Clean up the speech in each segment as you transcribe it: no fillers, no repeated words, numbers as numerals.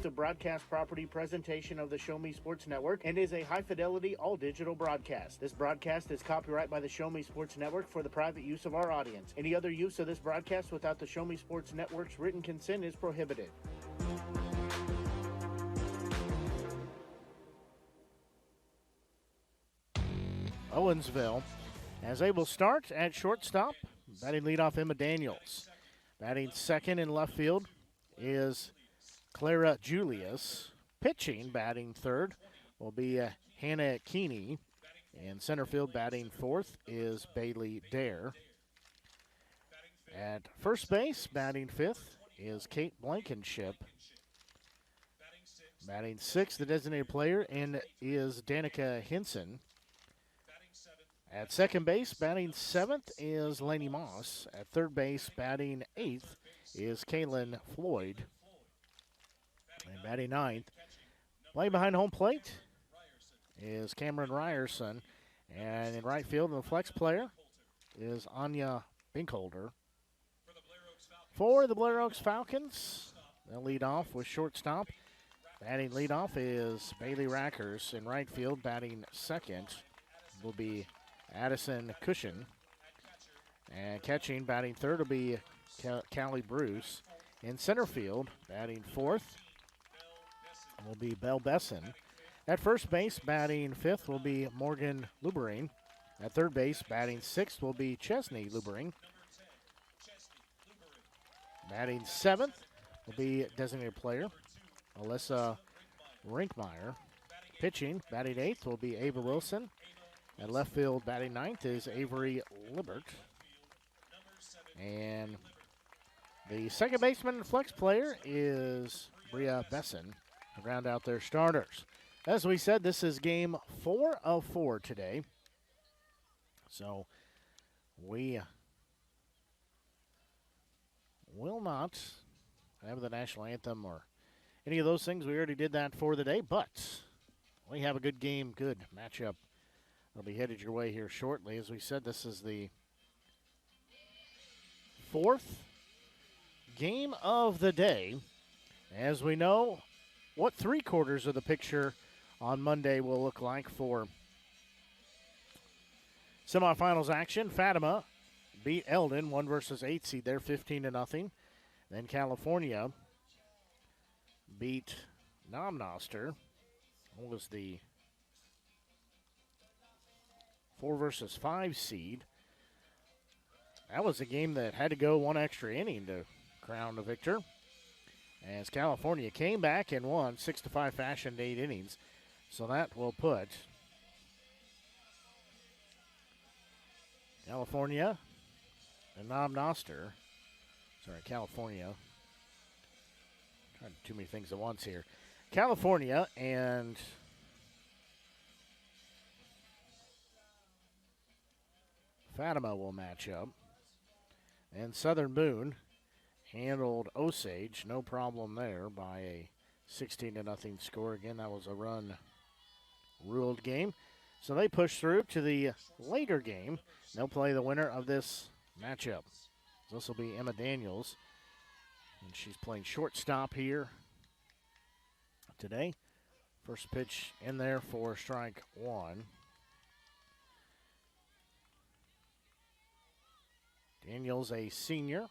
exclusive broadcast property presentation of the Show Me Sports Network and is a high-fidelity, all-digital broadcast. This broadcast is copyright by the Show Me Sports Network for the private use of our audience. Any other use of this broadcast without the Show Me Sports Network's written consent is prohibited. Owensville, as they will start at shortstop, batting leadoff Emma Daniels. Batting second in left field is Clara Julius. Pitching, batting third, will be Hannah Keeney. In center field, batting fourth is Bailey Dare. At first base, batting fifth is Kate Blankenship. Batting sixth, the designated player, and is Danica Henson. At second base, batting seventh is Lainey Moss. At third base, batting eighth is Kaylin Floyd. And batting ninth, playing behind home plate is Cameron Ryerson. And in right field, the flex player is Anya Binkholder. For the Blair Oaks Falcons, they'll lead off with shortstop. Batting leadoff is Bailey Rackers. In right field, batting second will be Addison Cushion. And catching, batting third will be Callie Bruce. In center field, batting fourth will be Belle Besson. At first base, batting fifth will be Morgan Lubering. At third base, batting sixth will be Chesney Lubering. Batting seventh will be designated player Alyssa Rinkmeyer. Pitching, batting eighth will be Ava Wilson. At left field, batting ninth is Avery Libert. And the second baseman and flex player is Bria Besson to round out their starters. As we said, this is game 4 of 4 today. So we will not have the national anthem or any of those things. We already did that for the day, but we have a good game, good matchup. They'll be headed your way here shortly. As we said, this is the 4th game of the day. As we know, what 3/4 of the picture on Monday will look like for semifinals action. Fatima beat Eldon, 1 versus 8 seed there, 15-0. Then California beat Nomnoster. What was the 4 versus 5 seed? That was a game that had to go one extra inning to crown the victor, as California came back and won 6-5 fashion in 8 innings. So that will put California and California. Trying to do too many things at once here. California and Fatima will match up. And Southern Boone handled Osage, no problem there, by a 16-0 score. Again, that was a run-ruled game. So they push through to the later game. They'll play the winner of this matchup. This will be Emma Daniels, and she's playing shortstop here today. First pitch in there for strike 1. Daniels, a senior.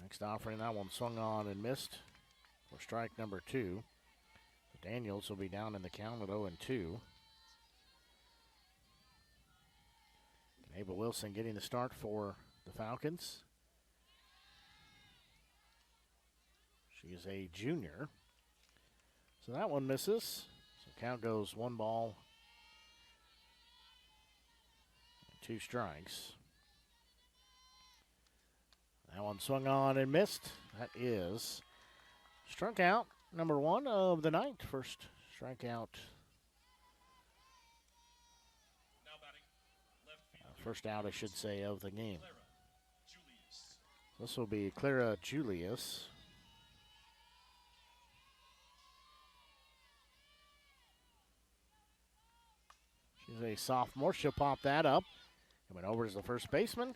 Next offering, that one swung on and missed for strike number 2. Daniels will be down in the count at 0-2. Ava Wilson getting the start for the Falcons. She is a junior. So that one misses. So count goes 1 ball, 2 strikes. That one swung on and missed. That is struck out number 1 of the night. First strikeout. First out, I should say, of the game. This will be Clara Julius. She's a sophomore. She'll pop that up. Coming over as the first baseman.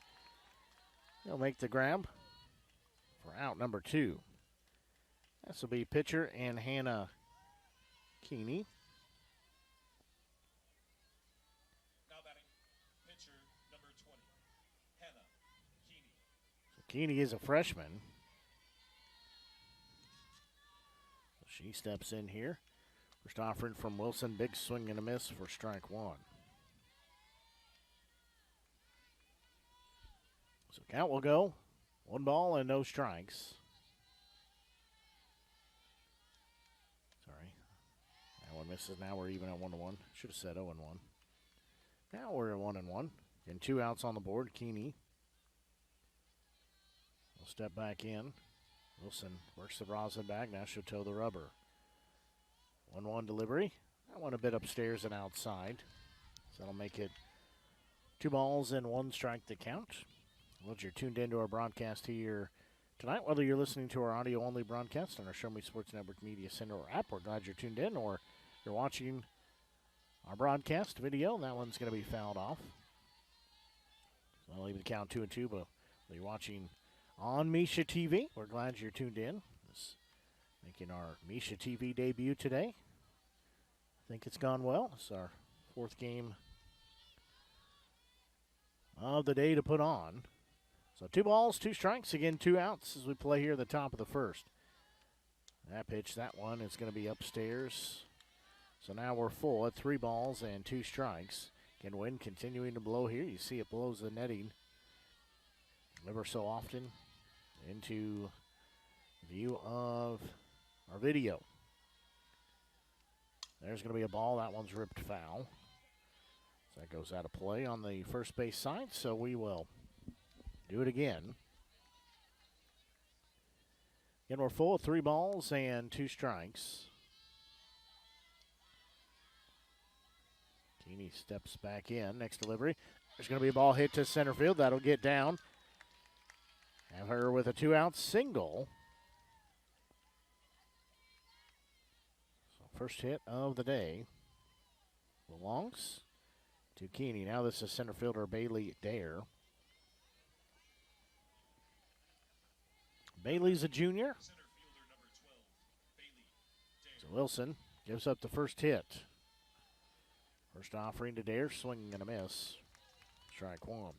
He'll make the grab. for out number 2. This will be pitcher and Hannah Keeney. Now batting, pitcher number 20, Hannah Keeney. So Keeney is a freshman. So she steps in here. First offering from Wilson, big swing and a miss for strike 1. So count will go 1 ball and no strikes. Sorry. That one misses. Now we're even at 1-1. Should have said 0-1. Now we're at 1-1. And 2 outs on the board. Keeney will step back in. Wilson works the rosin back. Now she'll toe the rubber. 1-1 delivery. That one a bit upstairs and outside. So that'll make it 2 balls and 1 strike to count. Well, you're tuned into our broadcast here tonight. Whether you're listening to our audio-only broadcast on our Show Me Sports Network Media Center or app, we're glad you're tuned in, or you're watching our broadcast video. That one's going to be fouled off. So I'll leave the count 2-2, but you're watching on Misha TV. We're glad you're tuned in. This making our Misha TV debut today. I think it's gone well. It's our 4th game of the day to put on. So 2 balls, 2 strikes, again 2 outs as we play here at the top of the 1st. That pitch, that one is going to be upstairs. So now we're full at 3 balls and 2 strikes. Again, wind continuing to blow here. You see it blows the netting ever so often into view of our video. There's going to be a ball. That one's ripped foul. So that goes out of play on the first base side. So we will do it again. Again, we're full of 3 balls and 2 strikes. Keeney steps back in. Next delivery. There's going to be a ball hit to center field. That'll get down. Have her with a 2-out single. So first hit of the day belongs to Keeney. Now this is center fielder Bailey Dare. Bailey's a junior. Center fielder number 12, Bailey Dare. So Wilson gives up the first hit. First offering to Dare, swinging and a miss. Strike 1.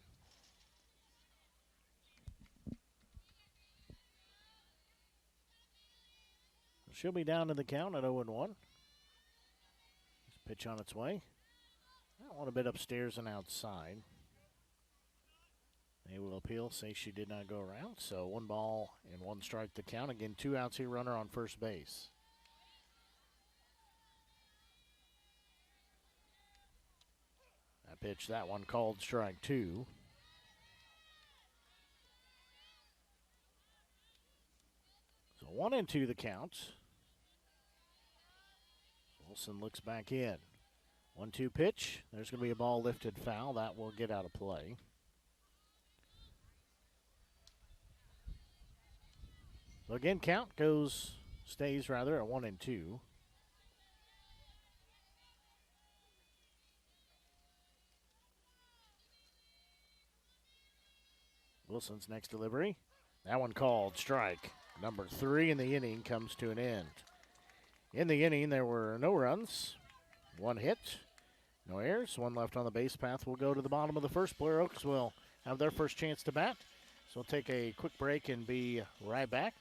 She'll be down in the count at 0-1. Pitch on its way. That one a bit upstairs and outside. They will appeal, say she did not go around. So 1 ball and 1 strike to count. Again, 2 outs here, runner on first base. That pitch, that one called strike 2. So 1-2 the count. Wilson looks back in. 1-2 pitch. There's going to be a ball lifted foul. That will get out of play. So again, stays at 1-2. Wilson's next delivery. That one called strike. Number 3 in the inning comes to an end. In the inning, there were no runs, 1 hit, no errors, 1 left on the base path. We'll go to the bottom of the 1st. Blair Oaks will have their first chance to bat. So we'll take a quick break and be right back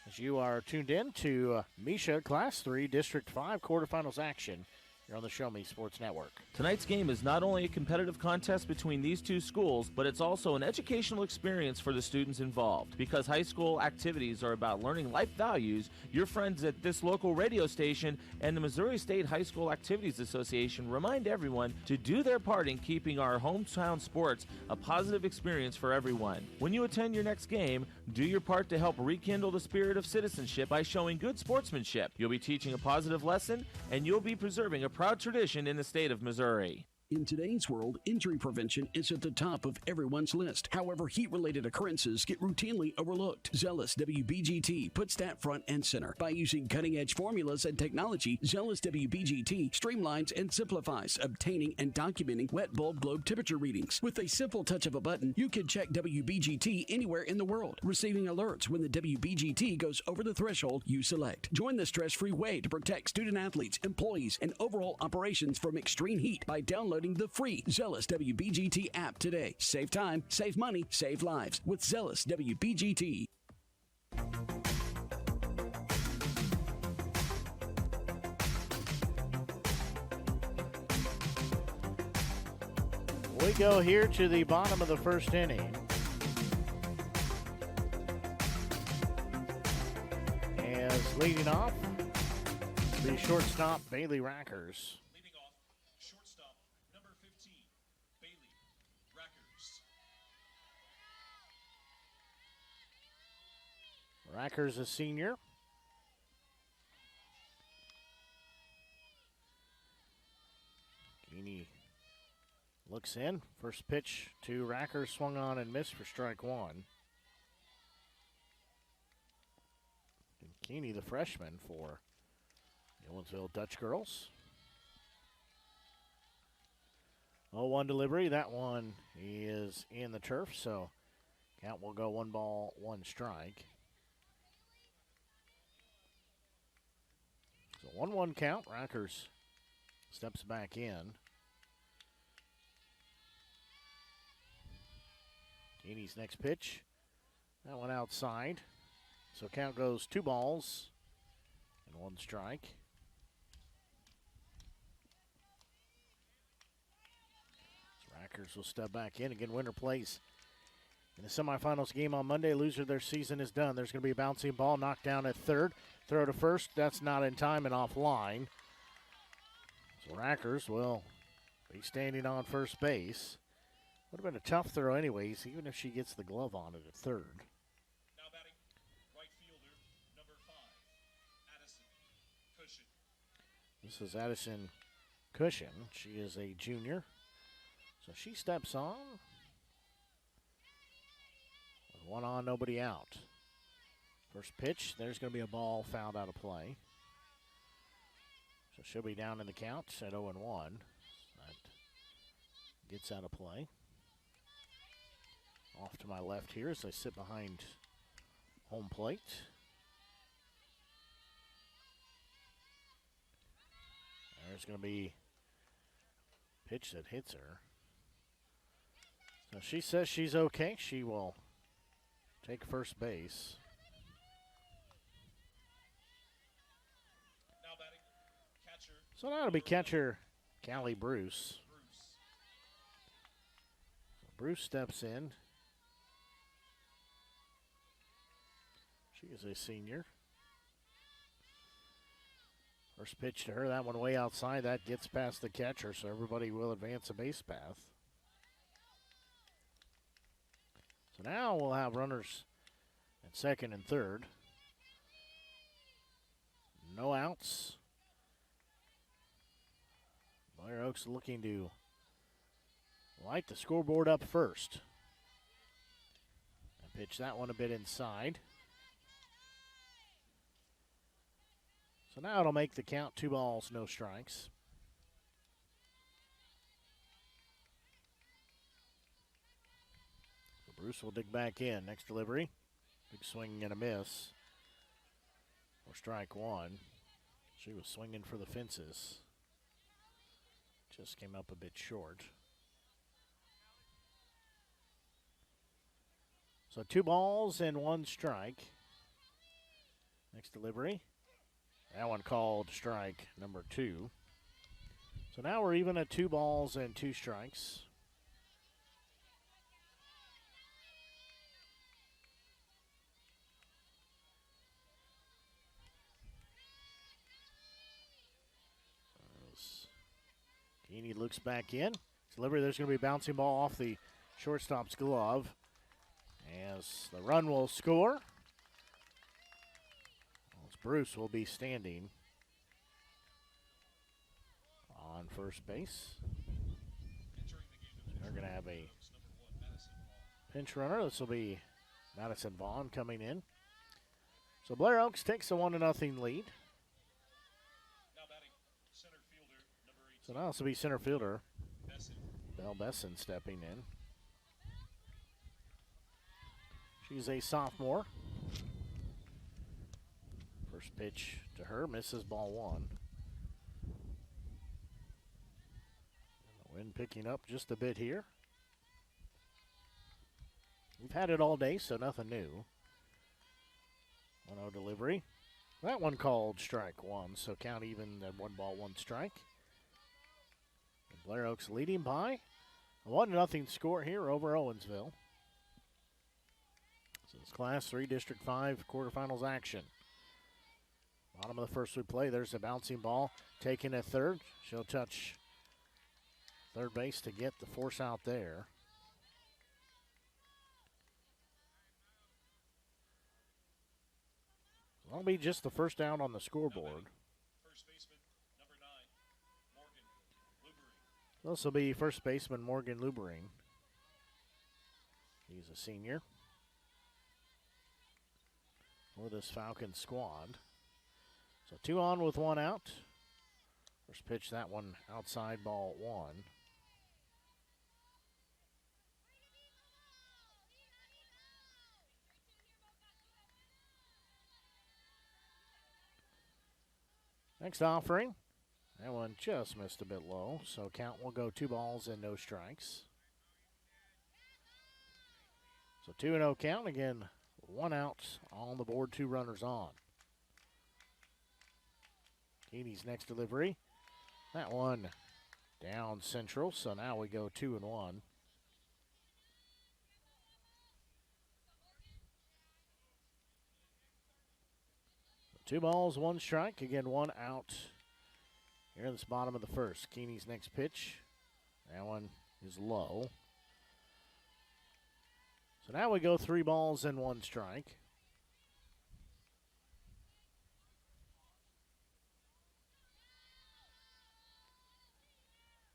as you are tuned in to Misha Class 3 District 5 quarterfinals action here on the Show Me Sports Network. Tonight's game is not only a competitive contest between these 2 schools, but it's also an educational experience for the students involved. Because high school activities are about learning life values, your friends at this local radio station and the Missouri State High School Activities Association remind everyone to do their part in keeping our hometown sports a positive experience for everyone. When you attend your next game, do your part to help rekindle the spirit of citizenship by showing good sportsmanship. You'll be teaching a positive lesson, and you'll be preserving a proud tradition in the state of Missouri. In today's world, injury prevention is at the top of everyone's list. However, heat-related occurrences get routinely overlooked. Zealous WBGT puts that front and center. By using cutting-edge formulas and technology, Zealous WBGT streamlines and simplifies obtaining and documenting wet bulb globe temperature readings. With a simple touch of a button, you can check WBGT anywhere in the world, receiving alerts when the WBGT goes over the threshold you select. Join the stress-free way to protect student-athletes, employees, and overall operations from extreme heat by downloading the free Zealous WBGT app today. Save time, save money, save lives with Zealous WBGT. We go here to the bottom of the first inning. As leading off, the shortstop, Bailey Rackers. Leading off, shortstop, number 15, Bailey Rackers. Rackers, a senior. Keeney looks in. First pitch to Rackers, swung on and missed for strike one. And Keeney, the freshman for the Owensville Dutchgirls. 0-1 delivery. That one is in the turf, so count will go 1-1 So 1-1 count. Rackers steps back in. Keeney's next pitch. That one outside. So count goes 2 balls and 1 strike. So Rackers will step back in. Again, winner plays in the semifinals game on Monday. Loser, their season is done. There's going to be a bouncing ball knocked down at third. Throw to first. That's not in time and offline. So Rackers will be standing on first base. Would have been a tough throw anyways, even if she gets the glove on it at third. Now batting, right fielder, number 5, Addison Cushion. This is Addison Cushion. She is a junior. So she steps on. With 1 on, nobody out. First pitch, there's going to be a ball fouled out of play. So she'll be down in the count at 0-1. That gets out of play. Off to my left here as I sit behind home plate. There's going to be a pitch that hits her. So she says she's okay. She will take first base. Now batting, catcher, So now it'll be catcher Callie Bruce. So Bruce steps in. She is a senior. First pitch to her, that one way outside. That gets past the catcher, so everybody will advance a base path. So now we'll have runners at second and third. No outs. Blair Oaks looking to light the scoreboard up first. And pitch that one a bit inside. So now it'll make the count 2 balls, no strikes. So Bruce will dig back in. Next delivery. Big swing and a miss. For strike 1. She was swinging for the fences. Just came up a bit short. So 2 balls and 1 strike. Next delivery. That one called strike number 2. So now we're even at 2 balls and 2 strikes. Keeney looks back in. Delivery, there's going to be a bouncing ball off the shortstop's glove. As the run will score. Bruce will be standing on first base. They're going to have a pinch runner. This will be Madison Vaughn coming in. So Blair Oaks takes a 1-0 lead. Now batting center fielder number 18. So now this will be center fielder Besson. Belle Besson stepping in. She's a sophomore. First pitch to her, misses, ball one. And the wind picking up just a bit here. We've had it all day, so nothing new. 1-0 delivery. That one called strike one, so count even at 1-1 strike. And Blair Oaks leading by a 1-0 score here over Owensville. So it's Class 3 District 5 quarterfinals action. Bottom of the first we play. There's a bouncing ball taken at third. She'll touch third base to get the force out there. That'll be just the first down on the scoreboard. First baseman number 9, Morgan Lubery. This will be first baseman Morgan Lubering. He's a senior for this Falcons squad. So 2 on with 1 out. First pitch, that one outside, ball 1. Next offering. That one just missed a bit low, so count will go 2 balls and no strikes. So 2-0 count. Again, 1 out on the board, 2 runners on. Katie's next delivery. That one down central, so now we go 2-1. So 2 balls, 1 strike. Again, 1 out here in this bottom of the first. Keeney's next pitch. That one is low. So now we go 3 balls and 1 strike.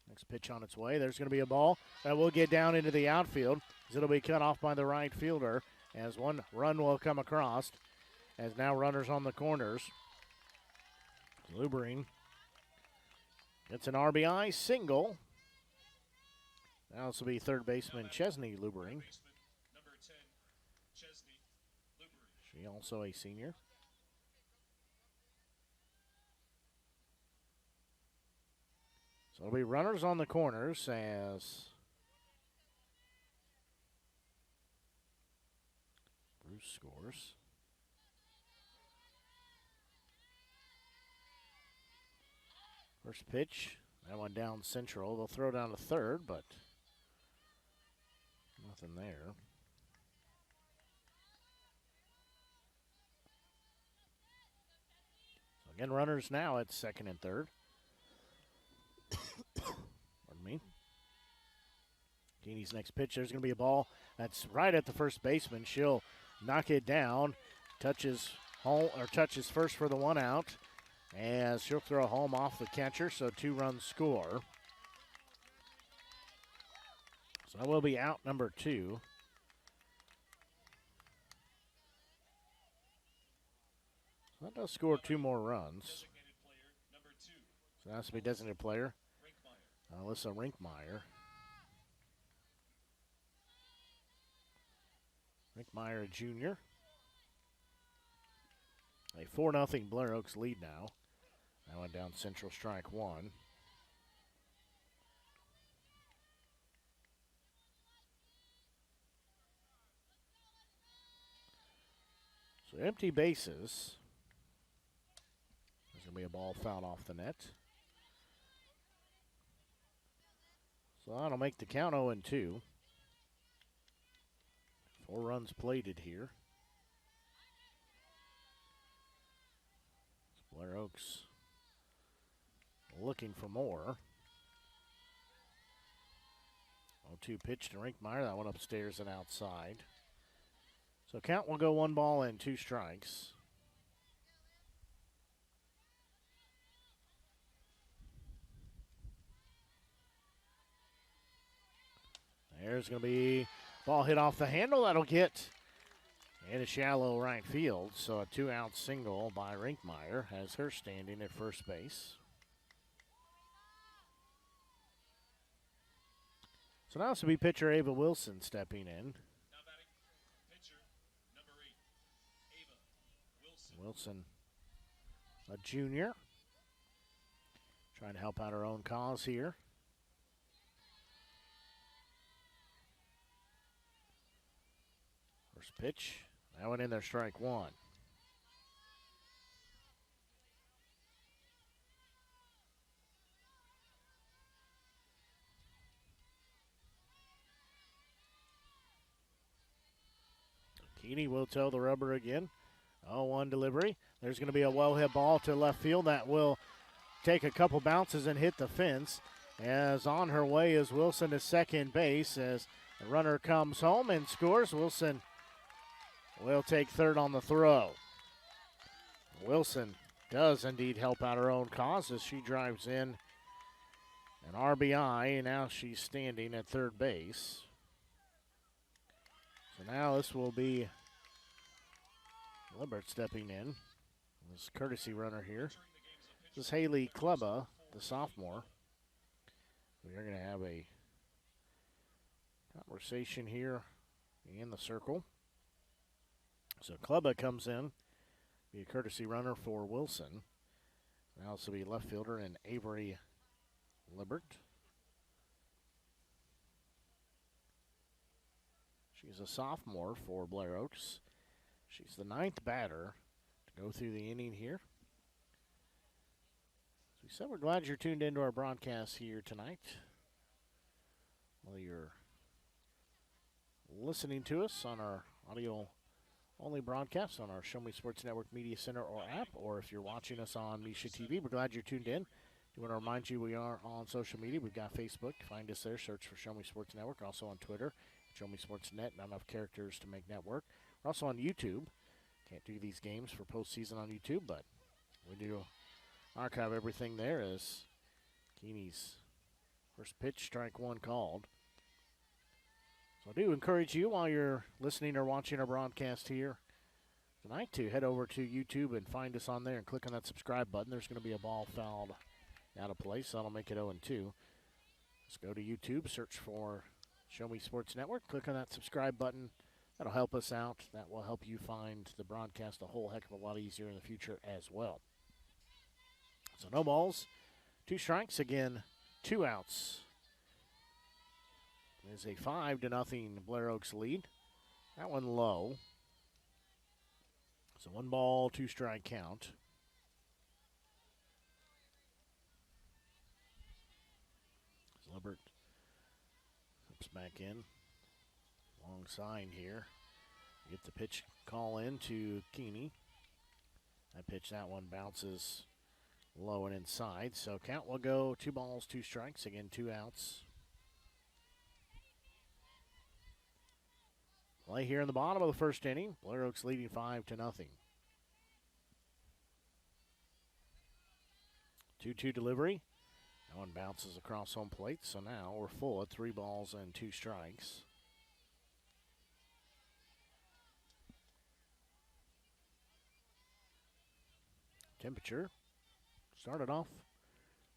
Next pitch on its way. There's going to be a ball that will get down into the outfield as it'll be cut off by the right fielder as 1 run will come across as now runners on the corners. Lubering gets an RBI single. Now this will be third baseman Chesney Lubering. Baseman number 10, Chesney Lubery. She also a senior. So it'll be runners on the corners as Bruce scores. First pitch, that one down central. They'll throw down to third, but nothing there. So again, runners now at second and third. Pardon me. Keeney's next pitch, there's going to be a ball that's right at the first baseman. She'll knock it down, touches home or touches first for the 1 out, as she'll throw home off the catcher, so 2-run score. So that will be out number 2. So that does score 2 more runs. Designated player number 2, So that has to be designated player Rinkmeyer. Alyssa Rinkmeyer. Rinkmeyer, a junior. A 4-0 Blair Oaks lead now. That went down central, strike 1. So empty bases. There's going to be a ball fouled off the net. So that'll make the count 0-2. 4 runs plated here. Blair Oaks looking for more. 0-2 pitch to Rinkmeyer. That one upstairs and outside. So count will go 1 ball and 2 strikes. There's going to be ball hit off the handle. That'll get in a shallow right field. So a 2-out single by Rinkmeyer has her standing at first base. So now this will be pitcher Ava Wilson stepping in. Now batting, pitcher number 8, Ava Wilson, Wilson. a junior, trying to help out her own cause here. First pitch, that went in there, strike one. Keeney will toe the rubber again. 0-1 delivery. There's going to be a well-hit ball to left field that will take a couple bounces and hit the fence. As on her way is Wilson to second base as the runner comes home and scores. Wilson will take third on the throw. Wilson does indeed help out her own cause as she drives in an RBI, and now she's standing at third base. So now this will be Libert stepping in. This courtesy runner here. This is Haley Kleba, the sophomore. We are going to have a conversation here in the circle. So Kleba comes in, be a courtesy runner for Wilson. Now this will be left fielder and Avery Libert. She's a sophomore for Blair Oaks. She's the 9th batter to go through the inning here. As we said, we're glad you're tuned into our broadcast here tonight. Whether you're listening to us on our audio-only broadcast on our Show Me Sports Network Media Center or app, or if you're watching us on Misha TV, we're glad you're tuned in. We want to remind you we are on social media. We've got Facebook. Find us there. Search for Show Me Sports Network. Also on Twitter, Show Me Sports Net. Not enough characters to make network. We're also on YouTube. Can't do these games for postseason on YouTube, but we do archive everything there as Keeney's first pitch, strike one called. So I do encourage you while you're listening or watching our broadcast here tonight to head over to YouTube and find us on there and click on that subscribe button. There's going to be a ball fouled out of place. So that'll make it 0-2. Let's go to YouTube, search for Show Me Sports Network. Click on that subscribe button. That'll help us out. That will help you find the broadcast a whole heck of a lot easier in the future as well. So no balls, 2 strikes. Again, 2 outs. It is a 5-0 Blair Oaks lead. That one low. So 1 ball, 2 strike count. Libert comes back in. Long sign here. Get the pitch call in to Keeney. That pitch, that one bounces low and inside. So count will go 2 balls, 2 strikes. Again, 2 outs. Play here in the bottom of the first inning. Blair Oaks leading 5-0. 2-2 delivery. That one bounces across home plate. So now we're full at 3 balls and 2 strikes. Temperature started off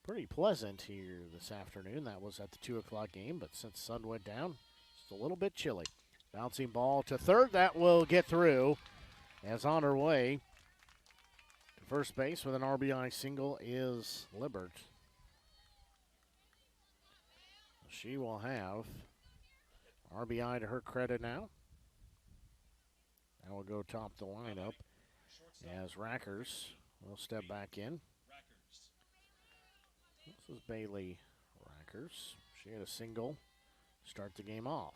pretty pleasant here this afternoon. That was at the 2 o'clock game, but since the sun went down, it's a little bit chilly. Bouncing ball to third. That will get through. As on her way to first base with an RBI single is Libert. She will have RBI to her credit now. That will go top the lineup as Rackers will step back in. This is Bailey Rackers. She had a single to start the game off.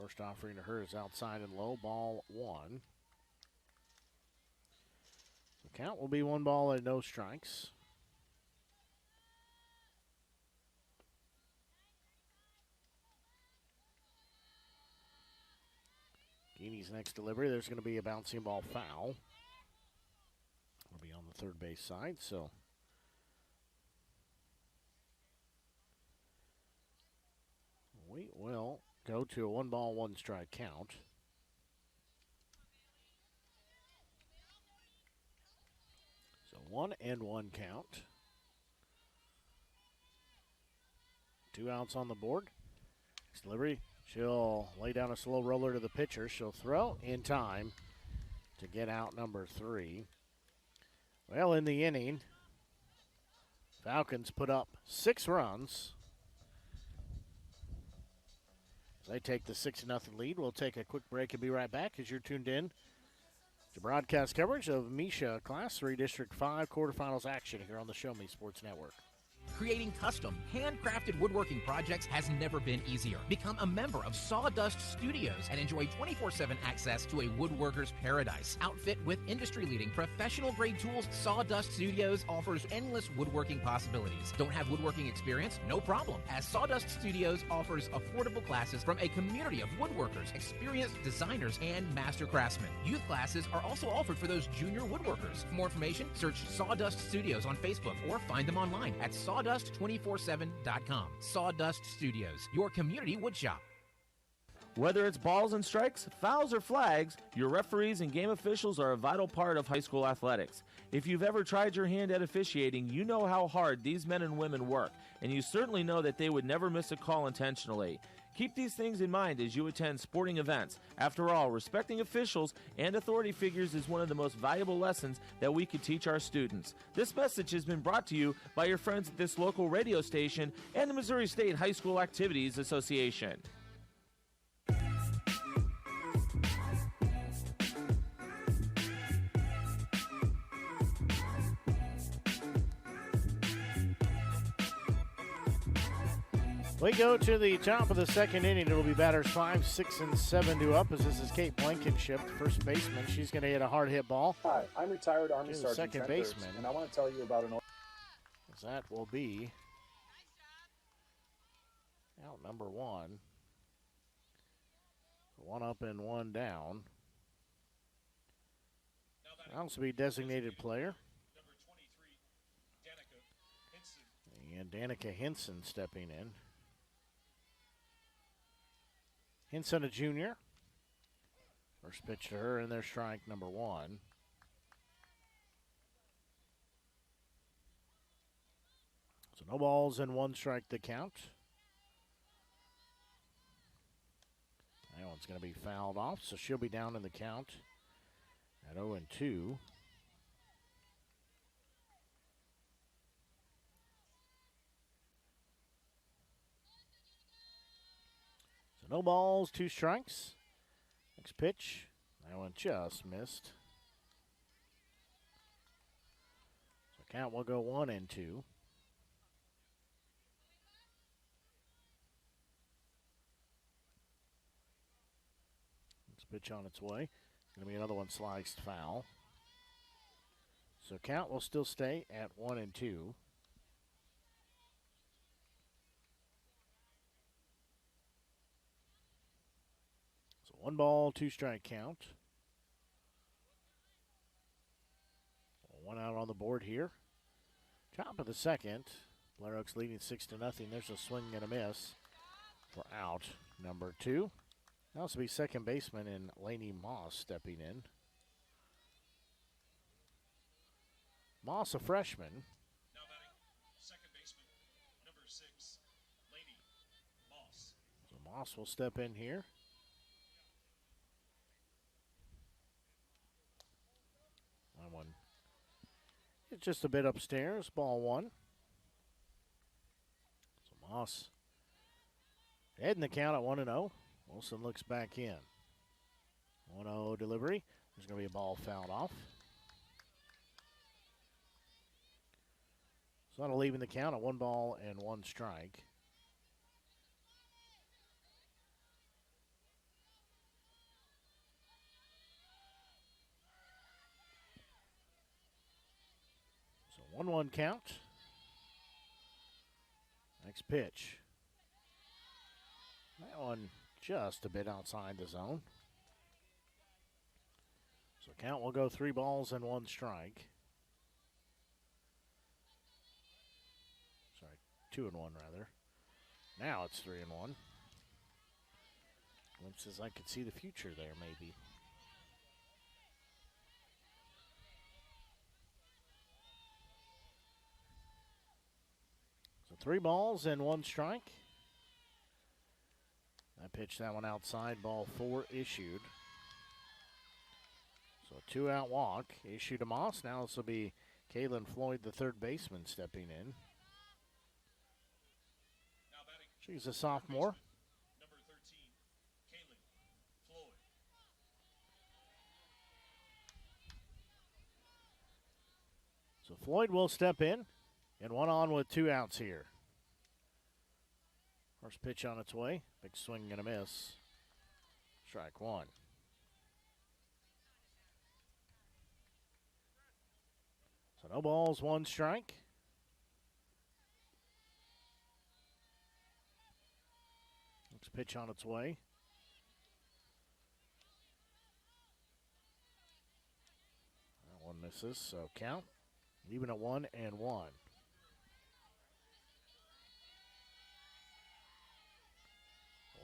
First offering to her is outside and low, ball 1. The count will be 1 ball and no strikes. Geeney's next delivery, there's going to be a bouncing ball foul. It'll be on the third base side. So we will go to a 1 ball, 1 strike count. So 1-1 count. 2 outs on the board. Delivery. She'll lay down a slow roller to the pitcher. She'll throw in time to get out number 3. Well, in the inning, Falcons put up 6 runs. They take the 6-0 lead. We'll take a quick break and be right back as you're tuned in to broadcast coverage of MSHSAA Class 3 District 5 quarterfinals action here on the Show Me Sports Network. Creating custom, handcrafted woodworking projects has never been easier. Become a member of Sawdust Studios and enjoy 24/7 access to a woodworker's paradise. Outfit with industry-leading professional-grade tools, Sawdust Studios offers endless woodworking possibilities. Don't have woodworking experience? No problem, as Sawdust Studios offers affordable classes from a community of woodworkers, experienced designers, and master craftsmen. Youth classes are also offered for those junior woodworkers. For more information, search Sawdust Studios on Facebook or find them online at sawdust247.com. Sawdust Studios, your community woodshop. Whether it's balls and strikes, fouls, or flags, your referees and game officials are a vital part of high school athletics. If you've ever tried your hand at officiating, you know how hard these men and women work, and you certainly know that they would never miss a call intentionally. Keep these things in mind as you attend sporting events. After all, respecting officials and authority figures is one of the most valuable lessons that we could teach our students. This message has been brought to you by your friends at this local radio station and the Missouri State High School Activities Association. We go to the top of the second inning. It'll be batters 5, 6, and 7 due up as this is Kate Blankenship, first baseman. She's going to hit a hard hit ball. Hi, I'm retired Army To the Sergeant second Trent Hurst, baseman. and I want to tell you about an As that will be out number 1. 1 up and 1 down. That'll also be designated player. Number 23, Danica Henson. And Danica Henson stepping in. Henson, a junior. First pitch to her, and there's strike number 1. So no balls and 1 strike the count. That one's going to be fouled off, so she'll be down in the count at 0-2. No balls, 2 strikes. Next pitch. That one just missed. So count will go 1-2. Next pitch on its way. It's going to be another one sliced foul. So count will still stay at 1-2. So 1 ball, 2 strike count. 1 out on the board here. Top of the second. Blair Oaks leading 6-0. There's a swing and a miss for out number 2. That'll also be second baseman and Lainey Moss stepping in. Moss, a freshman. Now batting, second baseman, number 6, Lady Moss. So Moss will step in here. That one. It's just a bit upstairs. Ball 1. So Moss heading the count at 1-0. Wilson looks back in. 1-0 delivery. There's going to be a ball fouled off. So that'll leave in the count at 1 ball and 1 strike. So 1-1 count. Next pitch. That one just a bit outside the zone. So count will go 3 balls and 1 strike. 2-1 rather. Now it's 3-1. Glimpses I could see the future there, maybe. So 3 balls and 1 strike. I pitched that one outside. Ball 4 issued. So a 2-out walk issued to Moss. Now this will be Kaylin Floyd, the third baseman, stepping in. Now batting, She's a sophomore. number 13, Kaylin Floyd. So Floyd will step in, and 1 on with 2 outs here. First pitch on its way. Big swing and a miss. Strike 1. So no balls, 1 strike. Next pitch on its way. That one misses, so count. Even at 1-1.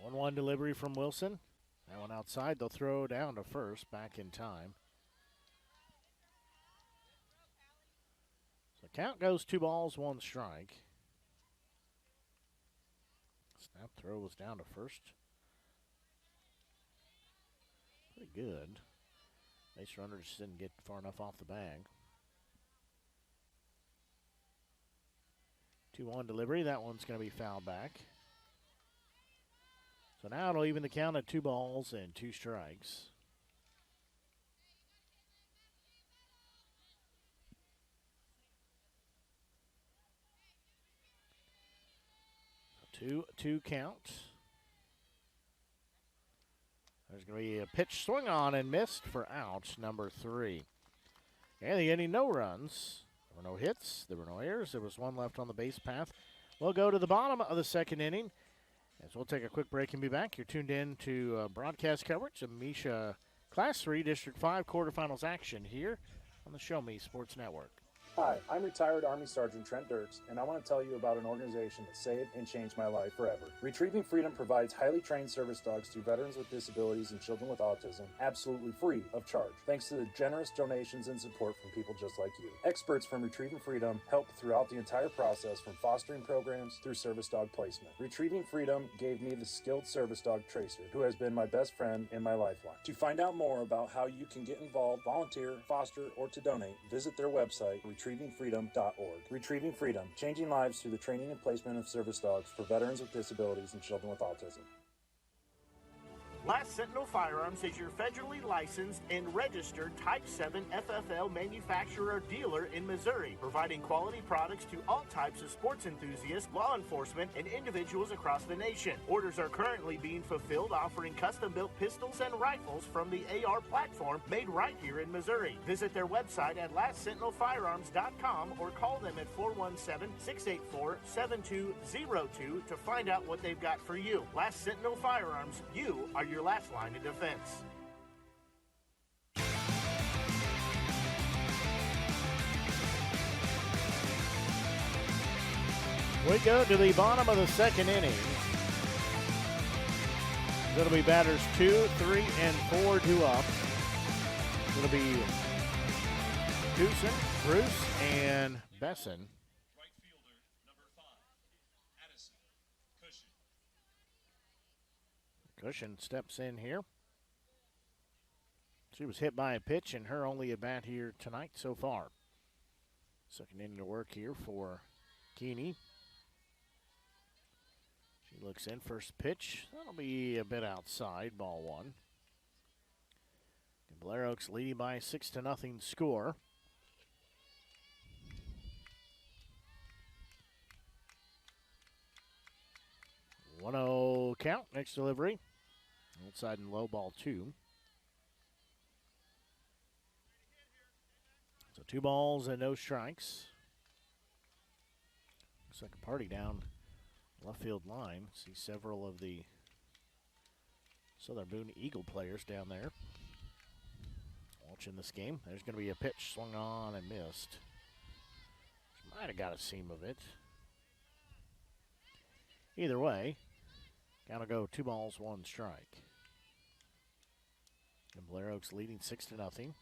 1-1 delivery from Wilson. That one outside. They'll throw down to first, back in time. So count goes 2 balls, 1 strike. Snap throw was down to first. Pretty good. Base runner just didn't get far enough off the bag. 2-1 delivery. That one's going to be fouled back. So now it'll even the count at 2 balls and 2 strikes. So 2-2 count. There's going to be a pitch swung on and missed for out, number 3. And the inning, no runs. There were no hits. There were no errors. There was 1 left on the base path. We'll go to the bottom of the second inning. As we'll take a quick break and be back. You're tuned in to broadcast coverage of MSHSAA Class 3 District 5 quarterfinals action here on the Show Me Sports Network. Hi, I'm retired Army Sergeant Trent Dirks, and I want to tell you about an organization that saved and changed my life forever. Retrieving Freedom provides highly trained service dogs to veterans with disabilities and children with autism, absolutely free of charge, thanks to the generous donations and support from people just like you. Experts from Retrieving Freedom help throughout the entire process, from fostering programs through service dog placement. Retrieving Freedom gave me the skilled service dog Tracer, who has been my best friend and my lifeline. To find out more about how you can get involved, volunteer, foster, or to donate, visit their website, retrievingfreedom.org. Retrieving Freedom, changing lives through the training and placement of service dogs for veterans with disabilities and children with autism. Last Sentinel Firearms is your federally licensed and registered Type 7 FFL manufacturer dealer in Missouri, providing quality products to all types of sports enthusiasts, law enforcement, and individuals across the nation. Orders are currently being fulfilled, offering custom-built pistols and rifles from the AR platform made right here in Missouri. Visit their website at lastsentinelfirearms.com or call them at 417-684-7202 to find out what they've got for you. Last Sentinel Firearms, you are your last line of defense. We go to the bottom of the second inning. Going to be batters 2, 3, and 4 due up. Going to be Tucson, Bruce, and Besson. Right fielder, number 5, Addison Cushion. Cushion steps in here. She was hit by a pitch, and her only at bat here tonight so far. Second inning to work here for Keeney. She looks in, first pitch. That'll be a bit outside, ball 1. And Blair Oaks leading by a 6-0 score. One-zero count, next delivery. Outside and low, ball 2. So 2 balls and no strikes. Looks like a party down left field line. See several of the Southern Boone Eagle players down there watching this game. There's going to be a pitch swung on and missed. Might have got a seam of it. Either way, gotta go 2 balls, 1 strike. And Blair Oaks leading 6-0. 2-1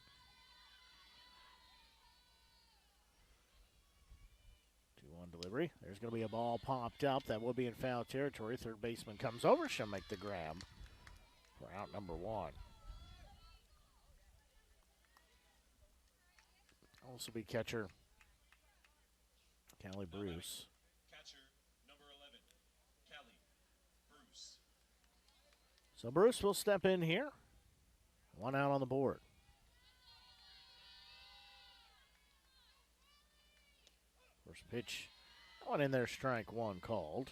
delivery. There's going to be a ball popped up. That will be in foul territory. Third baseman comes over. She'll make the grab for out number 1. Also be catcher Callie Bruce. Catcher number 11, Callie Bruce. So Bruce will step in here. 1 out on the board. First pitch. One in there, strike 1 called.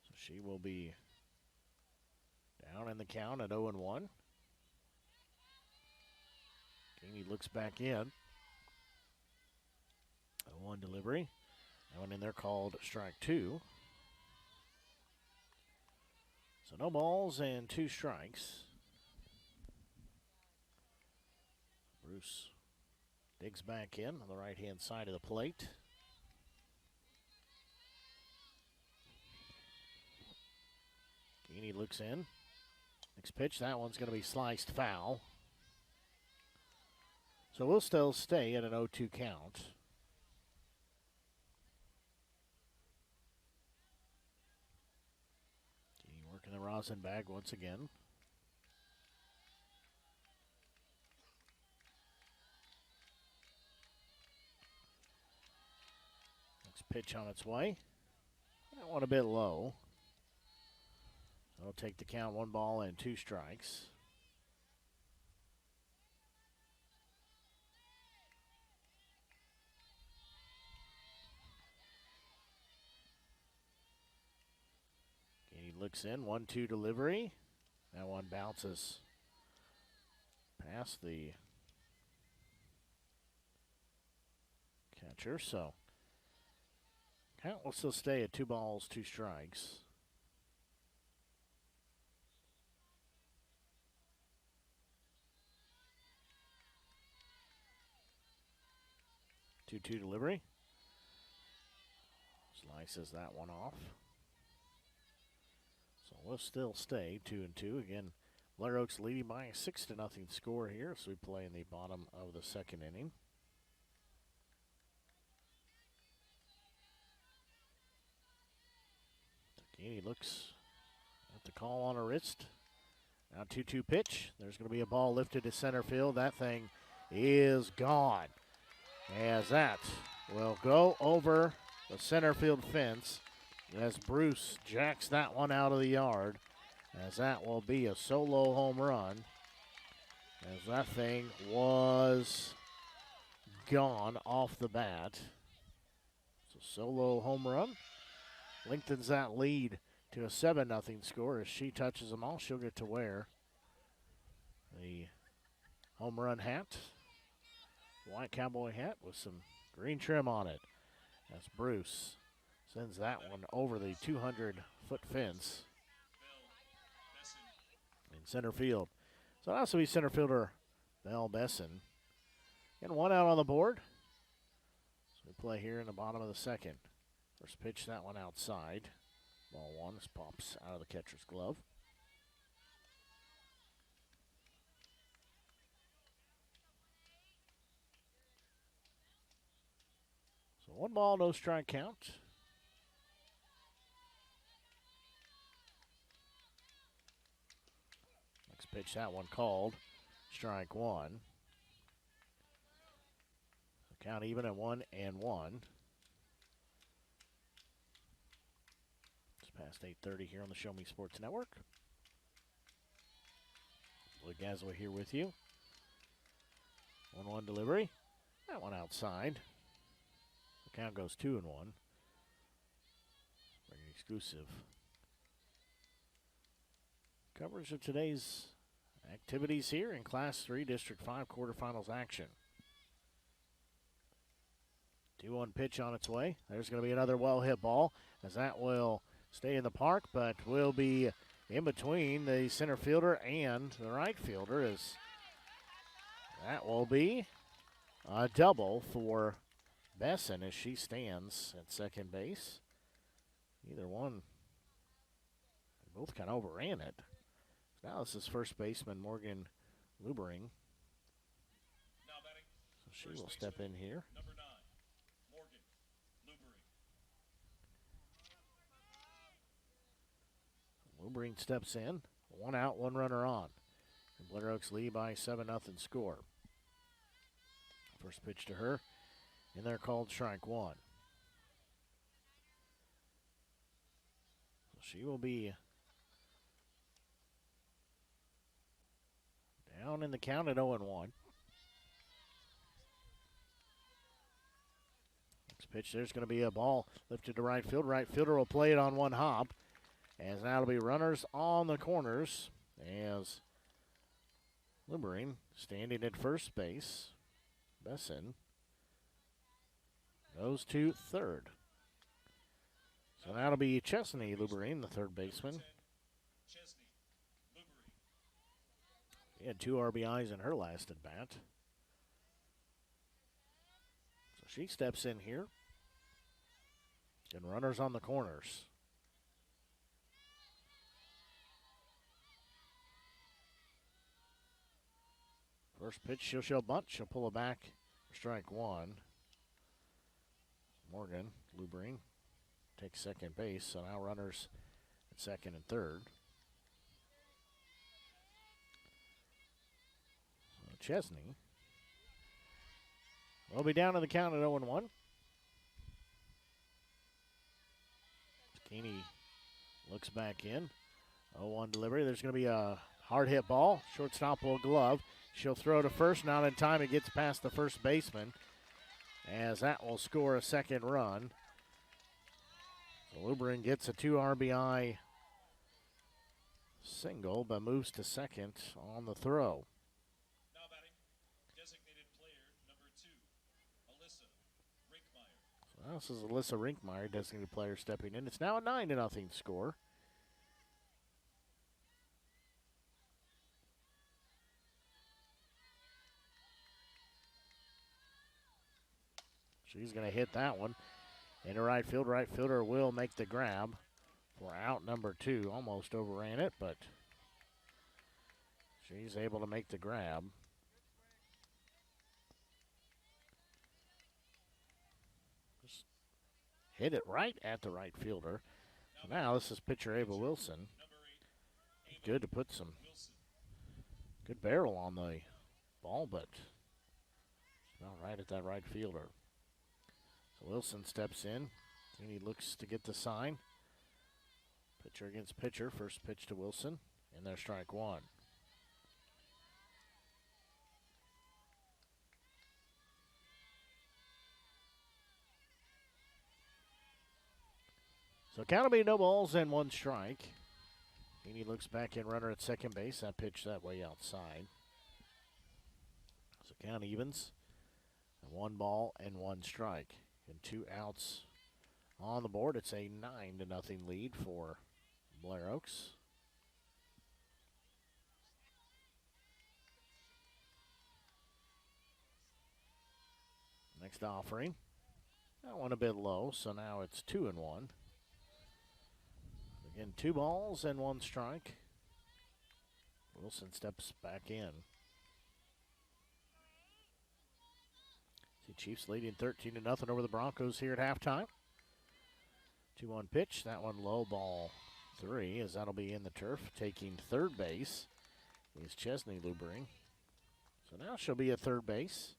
So she will be down in the count at 0-1. Keeney looks back in. 0-1 delivery. That one in there called strike 2. So no balls and 2 strikes. Bruce digs back in on the right-hand side of the plate. Keeney looks in. Next pitch, that one's going to be sliced foul. So we'll still stay at an 0-2 count. Keeney working the rosin bag once again. Pitch on its way. That one a bit low. So it'll take the count, 1 ball and 2 strikes. He looks in, 1-2 delivery. That one bounces past the catcher, so count will still stay at 2 balls, 2 strikes. Two delivery. Slices that one off. So we'll still stay 2-2. Again, Blair Oaks leading by a 6-0 score here as we play in the bottom of the 2nd inning. He looks at the call on her wrist. Now 2-2 pitch. There's going to be a ball lifted to center field. That thing is gone. As that will go over the center field fence as Bruce jacks that one out of the yard. As that will be a solo home run. As that thing was gone off the bat. It's a solo home run. Lengthens that lead to a 7-0 score. As she touches them all, she'll get to wear the home run hat. White cowboy hat with some green trim on it. As Bruce sends that one over the 200-foot fence in center field. So that'll also be center fielder Belle Besson. And 1 out on the board. So we play here in the bottom of the 2nd. First pitch, that one outside. Ball 1 pops out of the catcher's glove. So 1 ball, no strike count. Next pitch, that one called. Strike 1. So count even at 1-1. Past 8:30 here on the Show Me Sports Network. Blue Gazwa here with you. 1-1 delivery. That one outside. The count goes 2-1. Bringing exclusive coverage of today's activities here in Class 3 District 5 quarterfinals action. 2-1 pitch on its way. There's going to be another well-hit ball as that will stay in the park, but will be in between the center fielder and the right fielder, as that will be a double for Besson as she stands at second base. Either one, they both kind of overran it. Now this is first baseman Morgan Lubering. Now batting, So she will step in here. number 9, Morgan Lubering. Lubering steps in. 1 out, 1 runner on. And Blair Oaks lead by 7-0 score. First pitch to her. And they're called strike 1. So she will be down in the count at 0-1. Next pitch, there's going to be a ball lifted to right field. Right fielder will play it on one hop. As now it'll be runners on the corners as Lubering standing at first base. Besson goes to third. So now it'll be Chesney Lubering, the third baseman. Chesney Lubering. He had 2 RBIs in her last at bat. So she steps in here. And runners on the corners. First pitch, she'll show bunt. She'll pull it back for strike 1. Morgan Lubering takes second base. So now runners at second and third. So Chesney will be down in the count at 0-1. Keeney looks back in. 0-1 delivery. There's going to be a hard hit ball. Shortstop will glove. She'll throw to first. Not in time. It gets past the first baseman. As that will score a second run. So Lubering gets a 2 RBI single, but moves to second on the throw. Now batting, designated player number 2, Alyssa Rinkmeyer. So this is Alyssa Rinkmeyer, designated player, stepping in. It's now a 9-0 score. She's going to hit that one into right field. Right fielder will make the grab for out number 2. Almost overran it, but she's able to make the grab. Just hit it right at the right fielder. So now this is pitcher Ava Wilson. Good to put some good barrel on the ball, but not right at that right fielder. Wilson steps in, and he looks to get the sign. Pitcher against pitcher. First pitch to Wilson, and there's strike 1. So count will be no balls and 1 strike. And he looks back in, runner at second base. That pitch that way outside. So count evens. 1 ball and 1 strike. And 2 outs on the board. It's a 9-0 lead for Blair Oaks. Next offering. That one a bit low, so now it's 2-1. Again, 2 balls and 1 strike. Wilson steps back in. See Chiefs leading 13-0 over the Broncos here at halftime. 2-1 pitch. That one low, ball 3, as that'll be in the turf. Taking third base is Chesney Lubering. So now she'll be at third base.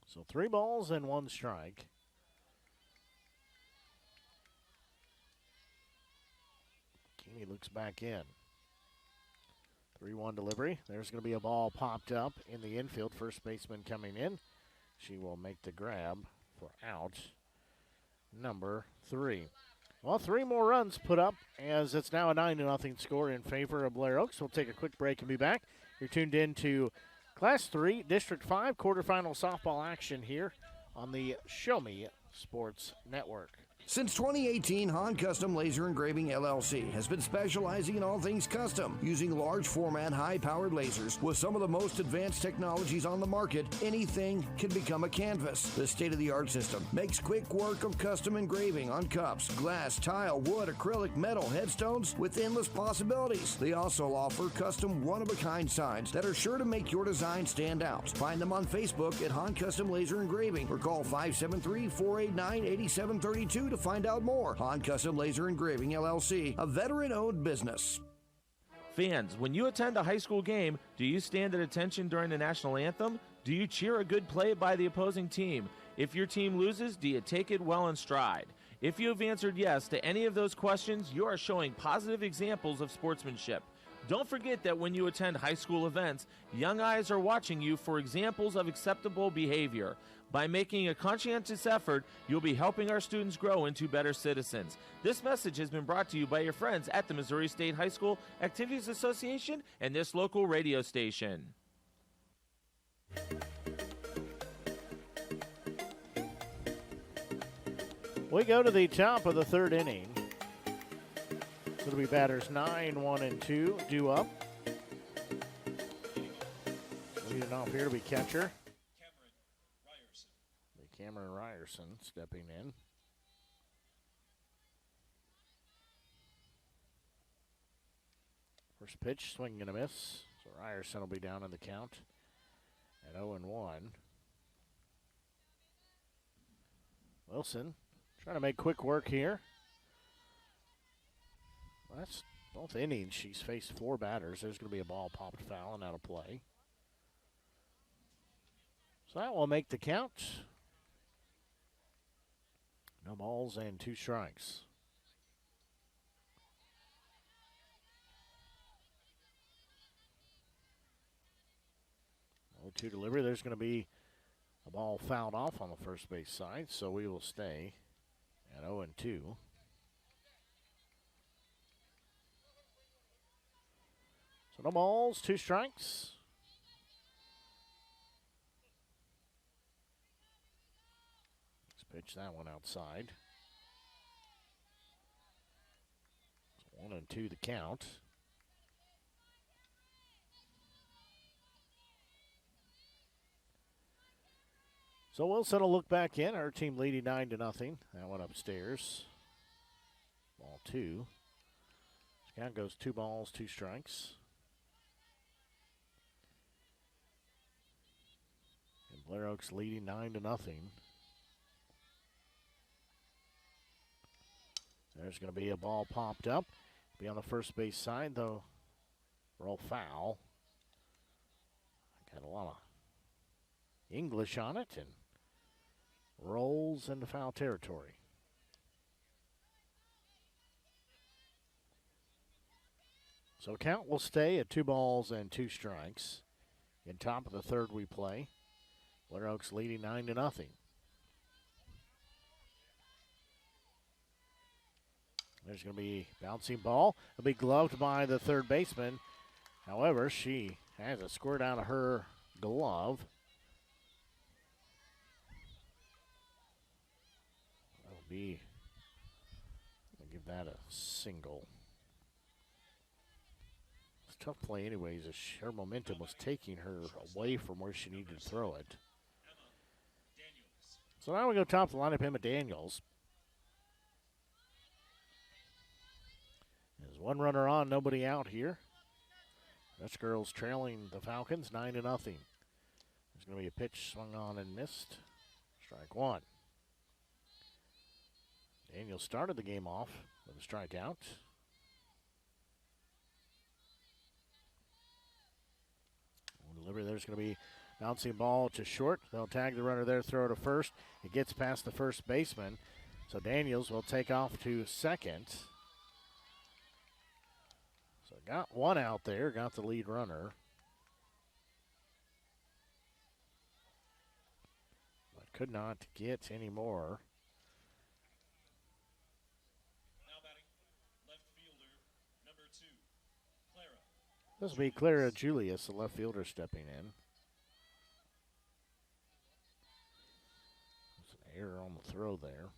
So 3 balls and 1 strike. Keeney looks back in. 3-1 delivery. There's going to be a ball popped up in the infield. First baseman coming in. She will make the grab for out number 3. Well, 3 more runs put up as it's now a 9-0 score in favor of Blair Oaks. We'll take a quick break and be back. You're tuned in to Class 3, District 5 quarterfinal softball action here on the Show Me Sports Network. Since 2018, Han Custom Laser Engraving LLC has been specializing in all things custom, using large format, high-powered lasers with some of the most advanced technologies on the market. Anything can become a canvas. The state-of-the-art system makes quick work of custom engraving on cups, glass, tile, wood, acrylic, metal, headstones with endless possibilities. They also offer custom one-of-a-kind signs that are sure to make your design stand out. Find them on Facebook at Han Custom Laser Engraving or call 573-489-8732 to find out more. Han Custom Laser Engraving LLC, a veteran-owned business. Fans, when you attend a high school game, do you stand at attention during the national anthem? Do you cheer a good play by the opposing team? If your team loses, do you take it well in stride? If you have answered yes to any of those questions, you are showing positive examples of sportsmanship. Don't forget that when you attend high school events, young eyes are watching you for examples of acceptable behavior. By making a conscientious effort, you'll be helping our students grow into better citizens. This message has been brought to you by your friends at the Missouri State High School Activities Association and this local radio station. We go to the top of the third inning. It'll be batters 9, 1, and 2 due up. Leading off here to be catcher Cameron Ryerson stepping in. First pitch, swinging and a miss. So Ryerson will be down in the count at 0-1. Wilson trying to make quick work here. That's both innings. She's faced 4 batters. There's going to be a ball popped foul and out of play. So that will make the count. No balls and 2 strikes. 0-2 delivery. There's going to be a ball fouled off on the first base side, so we will stay at 0-2. So no balls, 2 strikes. Pitch that one outside. So 1-2 the count. So Wilson will look back in. Our team leading 9-0. That one upstairs. Ball 2. Count goes 2 balls, 2 strikes. And Blair Oaks leading 9-0. There's going to be a ball popped up. Be on the first base side, though. Roll foul. Got a lot of English on it and rolls into foul territory. So count will stay at 2 balls and 2 strikes. In top of the third we play. Blair Oaks leading 9-0. There's going to be a bouncing ball. It'll be gloved by the third baseman. However, she has a squirt out of her glove. That'll be, I'll give that a single. It's a tough play anyways, as her momentum was taking her away from where she needed to throw it. So now we go top of the lineup, Emma Daniels. There's 1 runner on, nobody out here. Dutchgirls trailing the Falcons 9-0. There's going to be a pitch swung on and missed. Strike 1. Daniels started the game off with a strikeout. Delivery, there's going to be bouncing ball to short. They'll tag the runner there, throw to first. It gets past the first baseman. So Daniels will take off to second. So got 1 out there, got the lead runner. But could not get any more. Now batting, left fielder, number 2, Clara. This will be Clara Julius, the left fielder, stepping in. There's an error on the throw there.